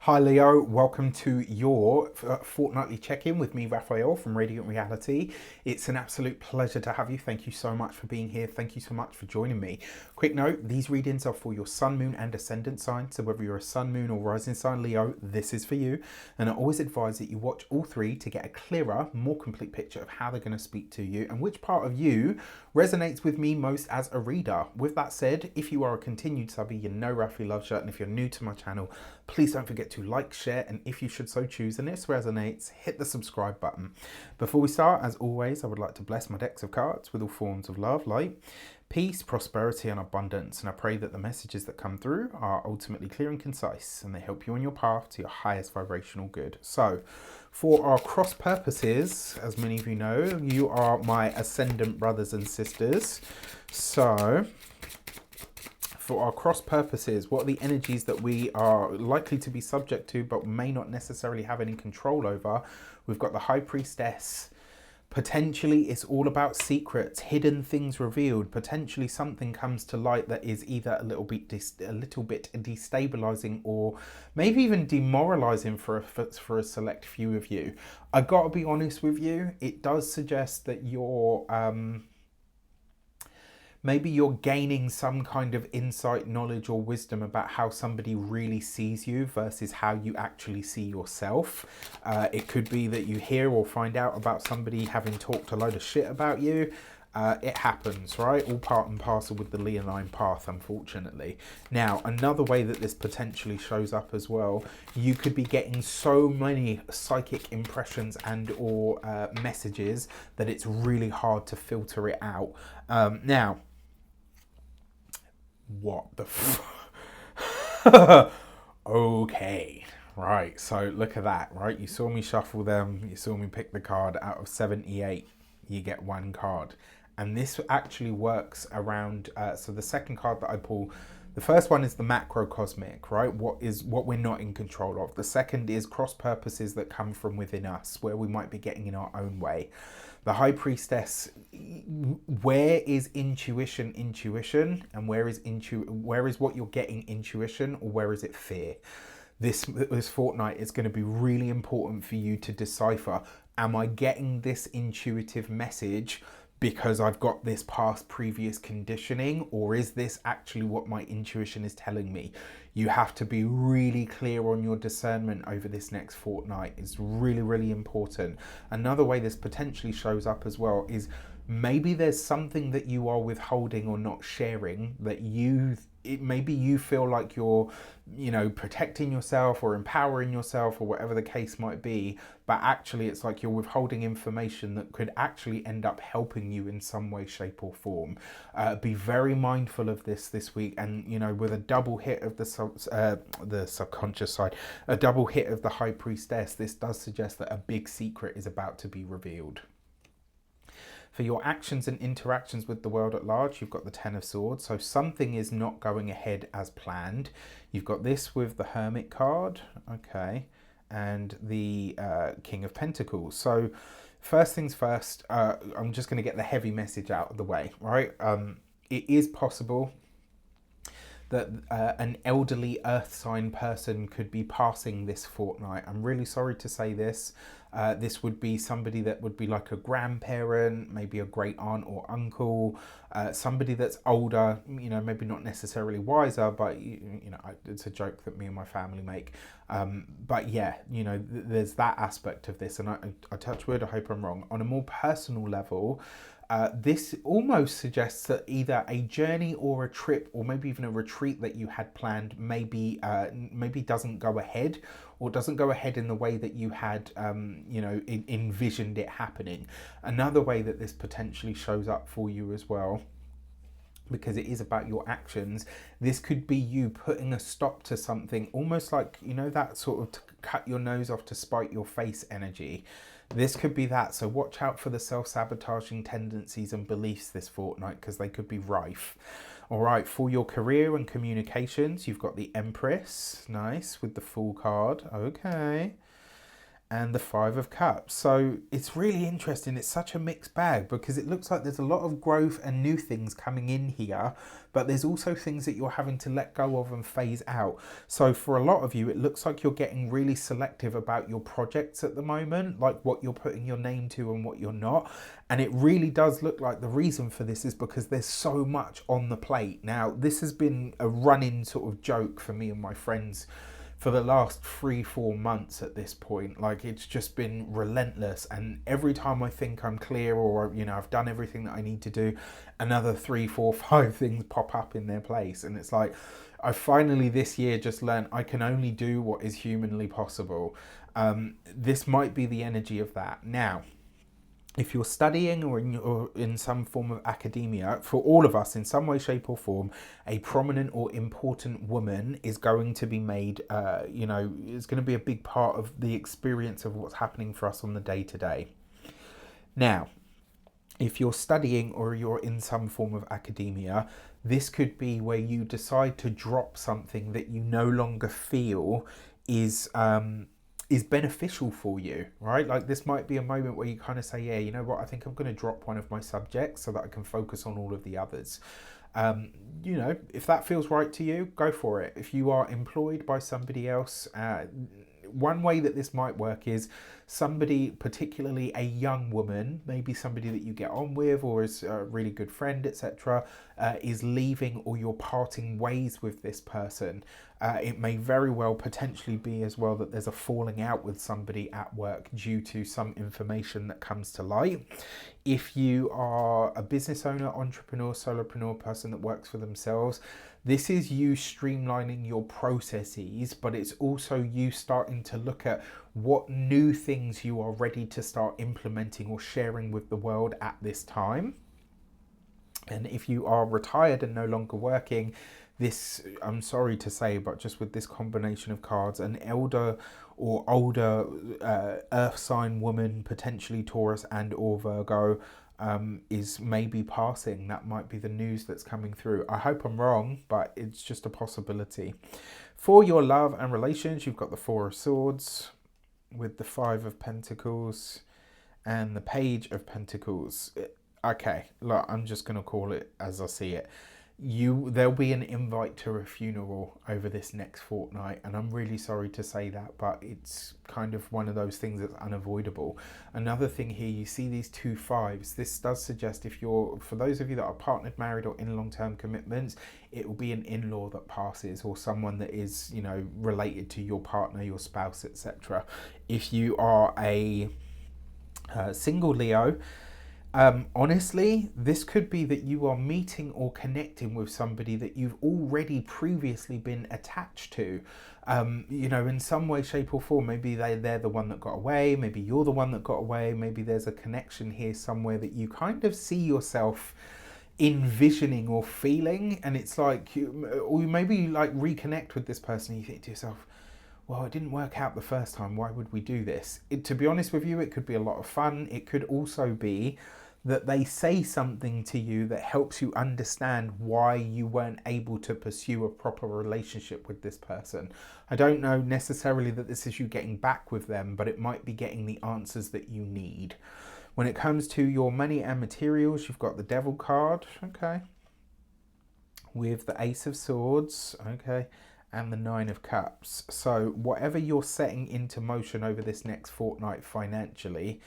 Hi Leo, welcome to your fortnightly check-in with me, Raphael from Radiant Reality. It's an absolute pleasure to have you. Thank you so much for being here. Thank you so much for joining me. Quick note, these readings are for your sun, moon and ascendant sign. So whether you're a sun, moon or rising sign Leo, this is for you. And I always advise that you watch all three to get a clearer, more complete picture of how they're going to speak to you and which part of you resonates with me most as a reader. With that said, if you are a continued subby, you know Rafi loves you. And if you're new to my channel, please don't forget to like, share, and if you should so choose and this resonates, hit the subscribe button. Before we start, as always, I would like to bless my decks of cards with all forms of love, light, peace, prosperity, and abundance. And I pray that the messages that come through are ultimately clear and concise and they help you on your path to your highest vibrational good. So, for our cross purposes, as many of you know, you are my ascendant brothers and sisters. So, for our cross purposes, what are the energies that we are likely to be subject to but may not necessarily have any control over? We've got the High Priestess. Potentially it's all about secrets, hidden things revealed. Potentially something comes to light that is either a little bit destabilizing or maybe even demoralizing for a select few of you. I gotta be honest with you, it does suggest that maybe you're gaining some kind of insight, knowledge or wisdom about how somebody really sees you versus how you actually see yourself. It could be that you hear or find out about somebody having talked a load of shit about you. It happens, right? All part and parcel with the Leonine path, unfortunately. Now, another way that this potentially shows up as well, you could be getting so many psychic impressions and or messages that it's really hard to filter it out. Now, what the okay, right, so look at that, right? You saw me shuffle them, you saw me pick the card. Out of 78 you get one card, and this actually works around so the second card that I pull, the first one is the macrocosmic, right? What we're not in control of. The second is cross purposes that come from within us, where we might be getting in our own way. The High Priestess, where is intuition, and where is what you're getting intuition, or where is it fear? This fortnight is going to be really important for you to decipher. Am I getting this intuitive message because I've got this past previous conditioning, or is this actually what my intuition is telling me? You have to be really clear on your discernment over this next fortnight. It's really, really important. Another way this potentially shows up as well is maybe there's something that you are withholding or not sharing that maybe you feel like you're, protecting yourself or empowering yourself or whatever the case might be, but actually it's like you're withholding information that could actually end up helping you in some way, shape or form. Be very mindful of this week, and with a double hit of the subconscious side, a double hit of the High Priestess, this does suggest that a big secret is about to be revealed. For your actions and interactions with the world at large, you've got the Ten of Swords. So something is not going ahead as planned. You've got this with the Hermit card, okay, and the King of Pentacles. So first things first, I'm just going to get the heavy message out of the way, right? It is possible that an elderly earth sign person could be passing this fortnight. I'm really sorry to say this. This would be somebody that would be like a grandparent, maybe a great aunt or uncle, somebody that's older, maybe not necessarily wiser, but it's a joke that me and my family make. But yeah, there's that aspect of this, and I touch wood, I hope I'm wrong. On a more personal level, this almost suggests that either a journey or a trip or maybe even a retreat that you had planned maybe doesn't go ahead, or doesn't go ahead in the way that you had envisioned it happening. Another way that this potentially shows up for you as well, because it is about your actions, this could be you putting a stop to something, almost like that sort of cut your nose off to spite your face energy. This could be that, so watch out for the self-sabotaging tendencies and beliefs this fortnight, because they could be rife. All right, for your career and communications, you've got the Empress, nice, with the Fool card, okay. and the Five of Cups. So it's really interesting. It's such a mixed bag because it looks like there's a lot of growth and new things coming in here, but there's also things that you're having to let go of and phase out. So for a lot of you, it looks like you're getting really selective about your projects at the moment, like what you're putting your name to and what you're not. And it really does look like the reason for this is because there's so much on the plate. Now, this has been a running sort of joke for me and my friends for the last 3-4 months at this point. Like, it's just been relentless, and every time I think I'm clear or I've done everything that I need to do, another 3, 4, 5 things pop up in their place. And it's like I finally this year just learned I can only do what is humanly possible. This might be the energy of that. Now, if you're studying or in some form of academia, for all of us in some way, shape or form, a prominent or important woman is going to be made, is going to be a big part of the experience of what's happening for us on the day to day. Now, if you're studying or you're in some form of academia, this could be where you decide to drop something that you no longer feel is beneficial for you, right? Like, this might be a moment where you kind of say, yeah, you know what, I think I'm going to drop one of my subjects so that I can focus on all of the others. If that feels right to you, go for it. If you are employed by somebody else, one way that this might work is somebody, particularly a young woman, maybe somebody that you get on with or is a really good friend, etc., is leaving or you're parting ways with this person. It may very well potentially be as well that there's a falling out with somebody at work due to some information that comes to light. If you are a business owner, entrepreneur, solopreneur, person that works for themselves, this is you streamlining your processes, but it's also you starting to look at what new things you are ready to start implementing or sharing with the world at this time. And if you are retired and no longer working, this, I'm sorry to say, but just with this combination of cards, an elder or older earth sign woman, potentially Taurus and or Virgo, is maybe passing. That might be the news that's coming through. I hope I'm wrong, but it's just a possibility. For your love and relations, you've got the Four of Swords with the Five of Pentacles and the Page of Pentacles. Okay, look, I'm just going to call it as I see it. There'll be an invite to a funeral over this next fortnight, and I'm really sorry to say that, but it's kind of one of those things that's unavoidable. Another thing here, you see these 2 5s. This does suggest, for those of you that are partnered, married, or in long-term commitments, it will be an in-law that passes, or someone that is, related to your partner, your spouse, etc. If you are a single Leo, honestly, this could be that you are meeting or connecting with somebody that you've already previously been attached to, in some way, shape or form. Maybe they're the one that got away, maybe you're the one that got away, maybe there's a connection here somewhere that you kind of see yourself envisioning or feeling, and it's like, or maybe you like reconnect with this person and you think to yourself, well, it didn't work out the first time, why would we do this? To be honest with you, it could be a lot of fun. It could also be that they say something to you that helps you understand why you weren't able to pursue a proper relationship with this person. I don't know necessarily that this is you getting back with them, but it might be getting the answers that you need. When it comes to your money and materials, you've got the Devil card, okay, with the Ace of Swords, okay, and the Nine of Cups. So whatever you're setting into motion over this next fortnight financially,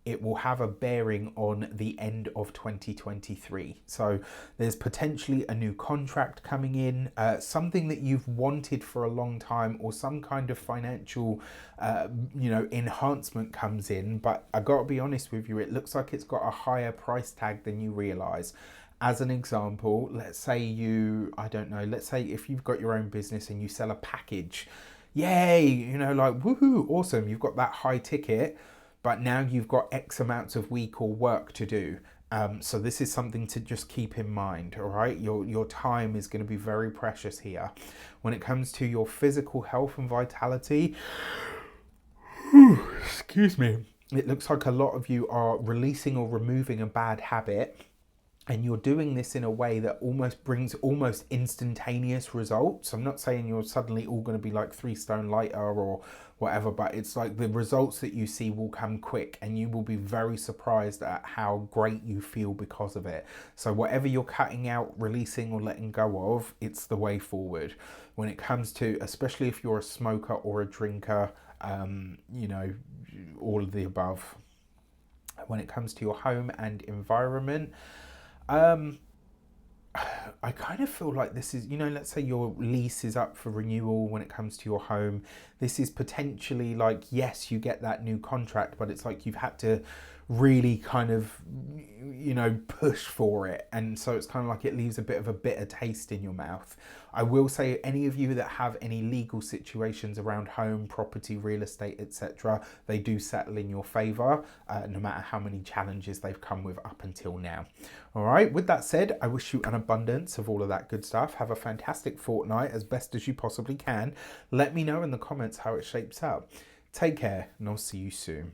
it will have a bearing on the end of 2023. So there's potentially a new contract coming in, something that you've wanted for a long time, or some kind of financial, enhancement comes in. But I gotta be honest with you, it looks like it's got a higher price tag than you realize. As an example, let's say let's say if you've got your own business and you sell a package, yay, woohoo, awesome, you've got that high ticket, but now you've got X amounts of week or work to do. So this is something to just keep in mind, all right? Your time is going to be very precious here. When it comes to your physical health and vitality, excuse me, it looks like a lot of you are releasing or removing a bad habit. and you're doing this in a way that almost brings almost instantaneous results. I'm not saying you're suddenly all going to be like 3 stone lighter or whatever, but it's like the results that you see will come quick, and you will be very surprised at how great you feel because of it. So whatever you're cutting out, releasing or letting go of, it's the way forward. When it comes to, especially if you're a smoker or a drinker, you know, all of the above. When it comes to your home and environment, I kind of feel like this is, you know, let's say your lease is up for renewal when it comes to your home. This is potentially like, yes, you get that new contract, but it's like you've had to really kind of, you know, push for it. And so it's kind of like it leaves a bit of a bitter taste in your mouth. I will say, any of you that have any legal situations around home, property, real estate, etc., they do settle in your favour, no matter how many challenges they've come with up until now. All right, with that said, I wish you an abundance of all of that good stuff. Have a fantastic fortnight as best as you possibly can. Let me know in the comments how it shapes up. Take care, and I'll see you soon.